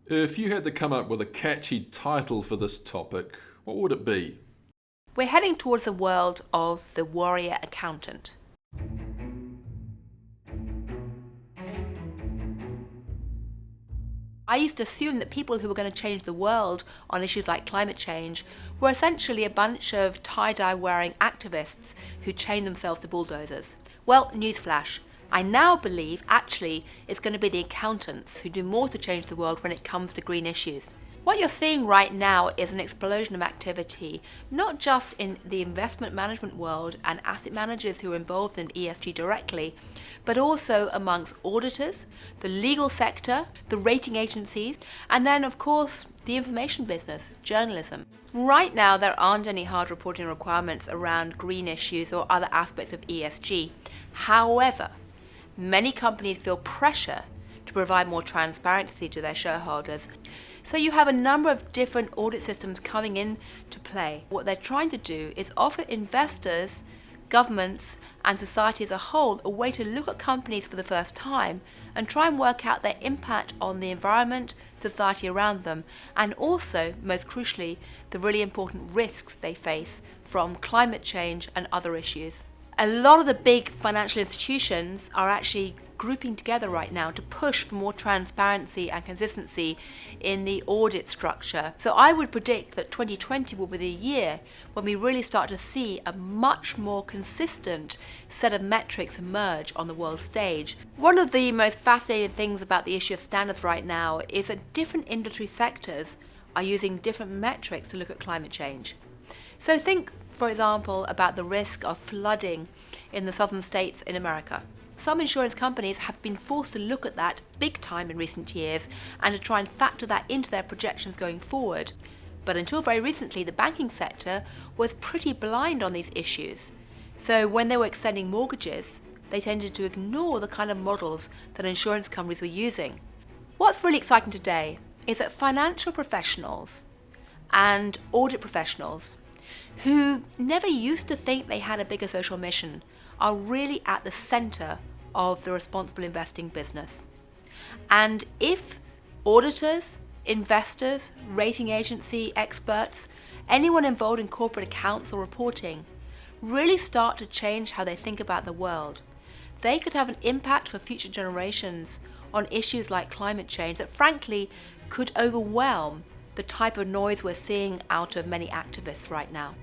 If you had to come up with a catchy title for this topic, what would it be? We're heading towards the world of the warrior accountant. I used to assume that people who were going to change the world on issues like climate change were essentially a bunch of tie-dye wearing activists who chained themselves to bulldozers. Well, newsflash. I now believe actually it's going to be the accountants who do more to change the world when it comes to green issues. What you're seeing right now is an explosion of activity, not just in the investment management world and asset managers who are involved in ESG directly, but also amongst auditors, the legal sector, the rating agencies, and then of course the information business, journalism. Right now there aren't any hard reporting requirements around green issues or other aspects of ESG. However, many companies feel pressure to provide more transparency to their shareholders. So you have a number of different audit systems coming into play. What they're trying to do is offer investors, governments, and society as a whole a way to look at companies for the first time and try and work out their impact on the environment, society around them, and also, most crucially, the really important risks they face from climate change and other issues. A lot of the big financial institutions are actually grouping together right now to push for more transparency and consistency in the audit structure. So I would predict that 2020 will be the year when we really start to see a much more consistent set of metrics emerge on the world stage. One of the most fascinating things about the issue of standards right now is that different industry sectors are using different metrics to look at climate change. So think, for example, about the risk of flooding in the southern states in America. Some insurance companies have been forced to look at that big time in recent years and to try and factor that into their projections going forward. But until very recently, the banking sector was pretty blind on these issues. So when they were extending mortgages, they tended to ignore the kind of models that insurance companies were using. What's really exciting today is that financial professionals and audit professionals who never used to think they had a bigger social mission are really at the center of the responsible investing business. And if auditors, investors, rating agency experts, anyone involved in corporate accounts or reporting really start to change how they think about the world, they could have an impact for future generations on issues like climate change that frankly could overwhelm the type of noise we're seeing out of many activists right now.